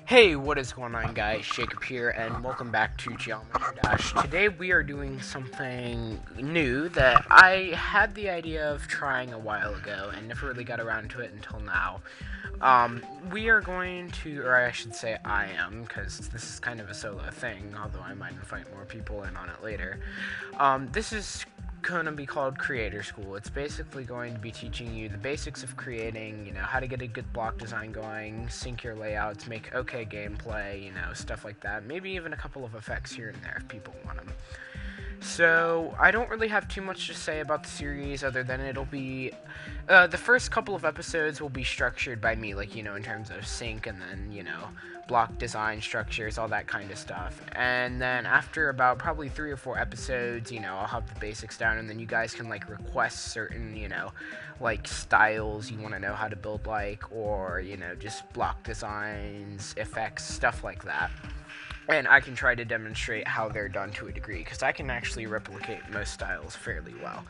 Hey, what is going on, guys? Jacob here, and welcome back to Geometry Dash. Today we are doing something new that I had the idea of trying a while ago and never really got around to it until now. We are going to, or I should say I am, because this is kind of a solo thing, although I might invite more people in on it later. This is going to be called Creator School. It's basically going to be teaching you the basics of creating, how to get a good block design going, sync your layouts, make okay gameplay, stuff like that. Maybe even a couple of effects here and there if people want them. So, I don't really have too much to say about the series other than it'll be... the first couple of episodes will be structured by me, like, in terms of sync and then, block design, structures, all that kind of stuff. And then after about probably 3 or 4 episodes, I'll have the basics down, and then you guys can, like, request certain, like, styles you want to know how to build like, or, just block designs, effects, stuff like that. And I can try to demonstrate how they're done to a degree, because I can actually replicate most styles fairly well.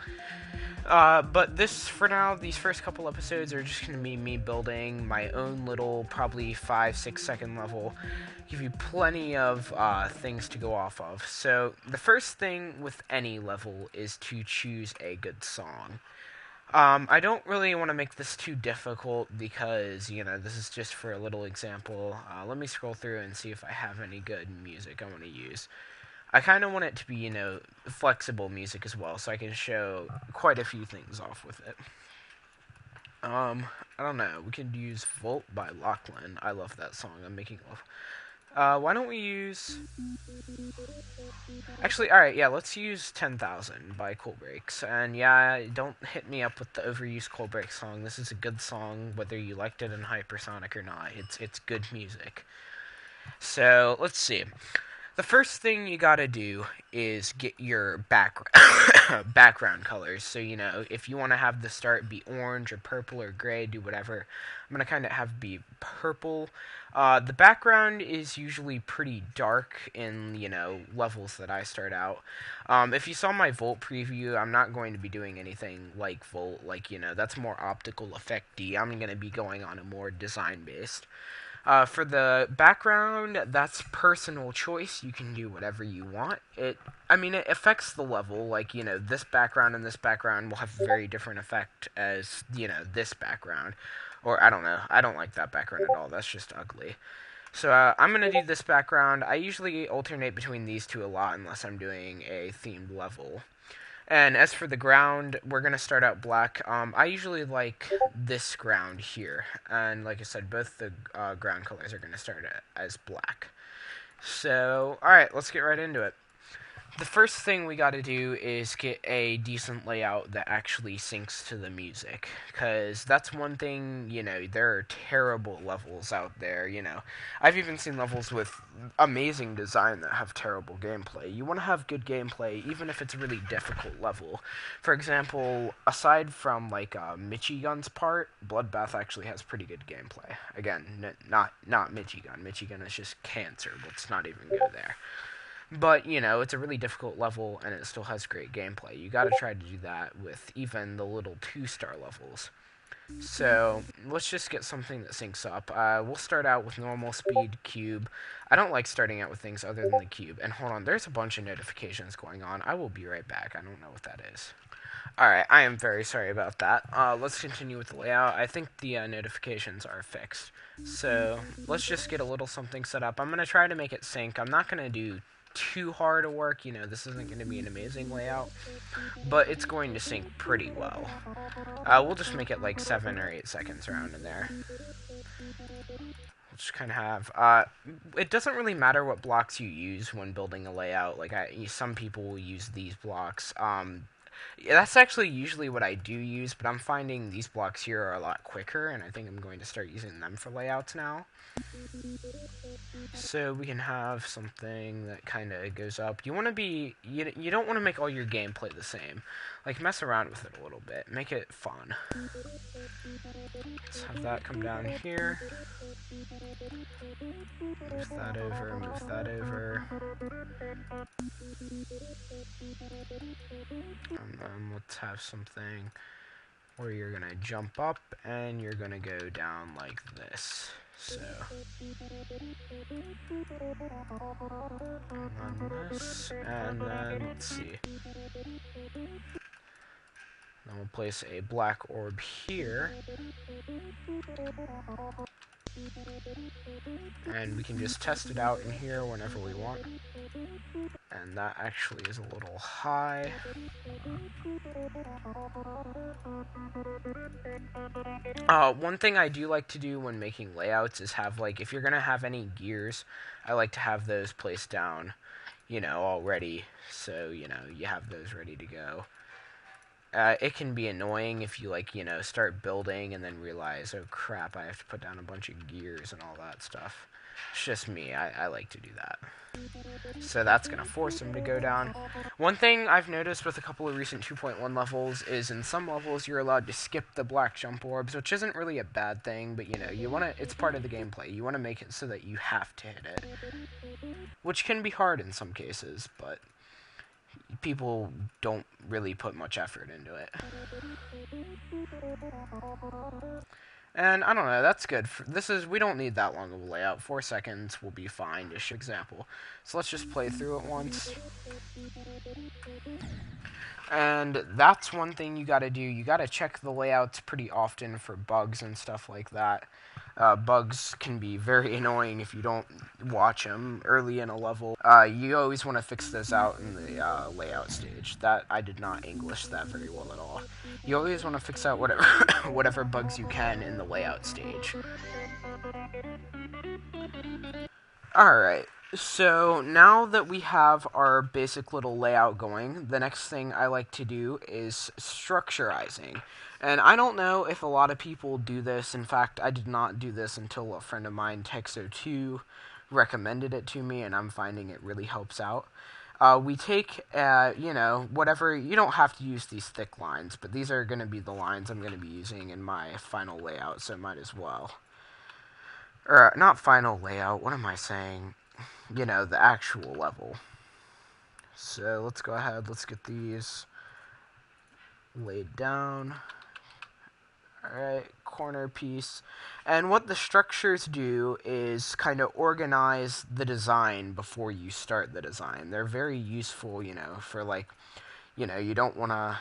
But for now, these first couple episodes are just going to be me building my own little, probably 5-6 second level. Give you plenty of things to go off of. So, the first thing with any level is to choose a good song. I don't really want to make this too difficult because, this is just for a little example. Let me scroll through and see if I have any good music I want to use. I kind of want it to be, flexible music as well, so I can show quite a few things off with it. I don't know. We could use Volt by Lachlan. I love that song. I'm making love. Why don't we use... Actually, alright, yeah, let's use 10,000 by Cool Breaks. And yeah, don't hit me up with the overused Cool Breaks song. This is a good song, whether you liked it in Hypersonic or not. It's good music. So, let's see. The first thing you gotta do is get your background colors. So, if you want to have the start be orange or purple or gray, do whatever. I'm going to kind of have be purple. The background is usually pretty dark in, levels that I start out. If you saw my Volt preview, I'm not going to be doing anything like Volt. Like, that's more optical effect-y. I'm going to be going on a more design-based. For the background, that's personal choice. You can do whatever you want. It affects the level. Like, this background and this background will have a very different effect as, this background. Or, I don't know. I don't like that background at all. That's just ugly. So, I'm going to do this background. I usually alternate between these two a lot unless I'm doing a themed level. And as for the ground, we're going to start out black. I usually like this ground here. And like I said, both the ground colors are going to start as black. So, alright, let's get right into it. The first thing we got to do is get a decent layout that actually syncs to the music. Because that's one thing, there are terrible levels out there, I've even seen levels with amazing design that have terrible gameplay. You want to have good gameplay, even if it's a really difficult level. For example, aside from, like, Michigun's part, Bloodbath actually has pretty good gameplay. Again, not Michigun. Michigun is just cancer. Let's not even go there. But, it's a really difficult level, and it still has great gameplay. You gotta try to do that with even the little 2-star levels. So, let's just get something that syncs up. We'll start out with normal speed, cube. I don't like starting out with things other than the cube. And hold on, there's a bunch of notifications going on. I will be right back. I don't know what that is. Alright, I am very sorry about that. Let's continue with the layout. I think the notifications are fixed. So, let's just get a little something set up. I'm going to try to make it sync. I'm not going to do too hard of work, this isn't going to be an amazing layout, but it's going to sync pretty well. We'll just make it like 7 or 8 seconds around in there. We'll just kind of have, it doesn't really matter what blocks you use when building a layout. Like, some people will use these blocks. That's actually usually what I do use, but I'm finding these blocks here are a lot quicker, and I think I'm going to start using them for layouts now. So we can have something that kind of goes up. You want to be, you don't want to make all your gameplay the same. Like, mess around with it a little bit. Make it fun. Let's have that come down here. Move that over, move that over. And then let's have something where you're going to jump up and you're going to go down like this. So, And then this, and then, let's see. Then we'll place a black orb here. And we can just test it out in here whenever we want. And that actually is a little high. One thing I do like to do when making layouts is have, like, if you're going to have any gears, I like to have those placed down, already. So, you have those ready to go. It can be annoying if you, start building and then realize, oh crap, I have to put down a bunch of gears and all that stuff. It's just me. I like to do that. So that's going to force them to go down. One thing I've noticed with a couple of recent 2.1 levels is in some levels you're allowed to skip the black jump orbs, which isn't really a bad thing, but you want to, it's part of the gameplay. You want to make it so that you have to hit it, which can be hard in some cases, but people don't really put much effort into it. And I don't know, that's good. We don't need that long of a layout. 4 seconds will be fine, just example. So let's just play through it once. And that's one thing you gotta do. You gotta check the layouts pretty often for bugs and stuff like that. Bugs can be very annoying if you don't watch them early in a level. You always want to fix those out in the layout stage. That I did not English that very well at all. You always want to fix out whatever bugs you can in the layout stage. Alright, so now that we have our basic little layout going, the next thing I like to do is structurizing. And I don't know if a lot of people do this. In fact, I did not do this until a friend of mine, Texo2, recommended it to me, and I'm finding it really helps out. We take, whatever, you don't have to use these thick lines, but these are going to be the lines I'm going to be using in my final layout, so might as well. Or, not final layout, what am I saying? The actual level. So, let's go ahead, let's get these laid down. Alright, corner piece. And what the structures do is kind of organize the design before you start the design. They're very useful, for you don't want to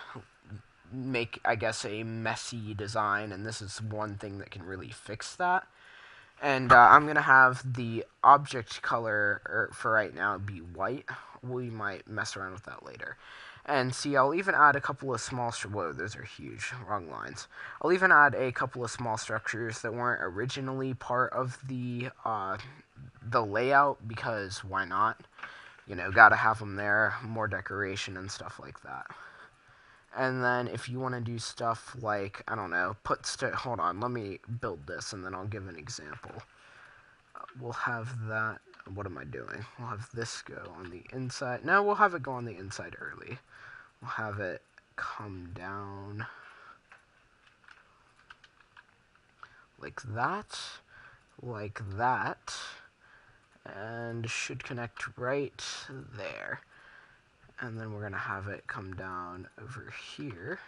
make, I guess, a messy design, and this is one thing that can really fix that. And I'm going to have the object color, for right now, be white. We might mess around with that later. And see, I'll even add a couple of small... Whoa, those are huge. Wrong lines. I'll even add a couple of small structures that weren't originally part of the layout, because why not? Gotta have them there. More decoration and stuff like that. And then if you want to do stuff like, I don't know, hold on, let me build this, and then I'll give an example. We'll have that... What am I doing? We'll have this go on the inside. No, we'll have it go on the inside early. We'll have it come down like that, and should connect right there. And then we're going to have it come down over here.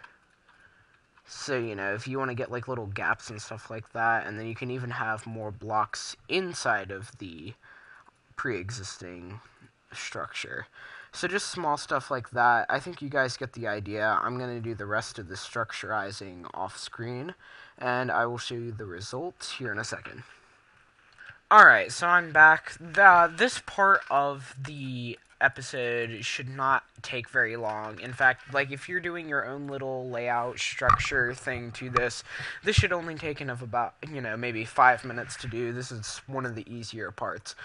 So, if you want to get, little gaps and stuff like that, and then you can even have more blocks inside of the pre-existing structure. So just small stuff like that. I think you guys get the idea. I'm going to do the rest of the structurizing off screen, and I will show you the results here in a second. Alright, so I'm back. This part of the episode should not take very long. In fact, if you're doing your own little layout structure thing to this should only take about, maybe 5 minutes to do. This is one of the easier parts.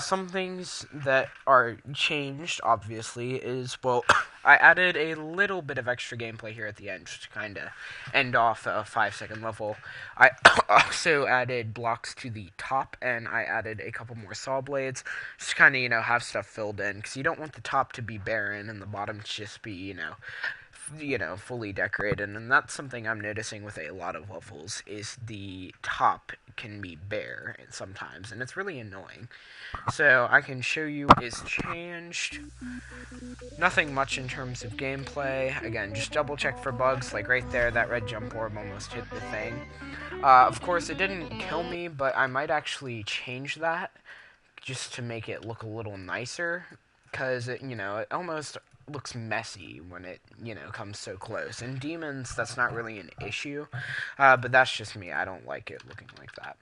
Some things that are changed, obviously, is, well, I added a little bit of extra gameplay here at the end, just to kind of end off a 5-second level. I also added blocks to the top, and I added a couple more saw blades, just to kind of, have stuff filled in, because you don't want the top to be barren and the bottom to just be, fully decorated. And that's something I'm noticing with a lot of levels, is the top can be bare sometimes, and it's really annoying. So I can show you is changed. Nothing much in terms of gameplay. Again, just double check for bugs, like right there, that red jump orb almost hit the thing. Of course, it didn't kill me, but I might actually change that, just to make it look a little nicer, because it almost looks messy when it comes so close. In demons, that's not really an issue, but that's just me. I don't like it looking like that.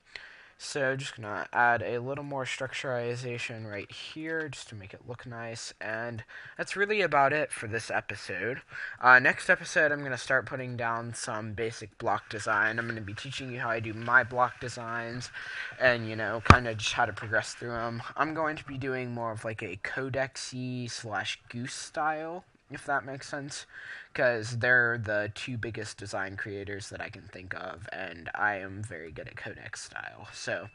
So just gonna add a little more structurization right here just to make it look nice, and that's really about it for this episode. Next episode, I'm gonna start putting down some basic block design. I'm gonna be teaching you how I do my block designs, and kind of just how to progress through them. I'm going to be doing more of like a codexy slash goose style, if that makes sense, because they're the two biggest design creators that I can think of, and I am very good at codex style. So,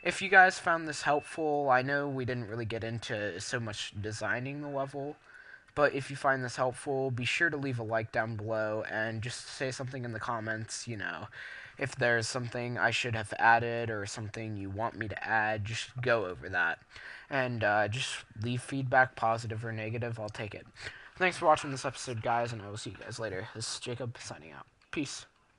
if you guys found this helpful, I know we didn't really get into so much designing the level, but if you find this helpful, be sure to leave a like down below and just say something in the comments, if there's something I should have added or something you want me to add, just go over that. And just leave feedback, positive or negative, I'll take it. Thanks for watching this episode, guys, and I will see you guys later. This is Jacob, signing out. Peace.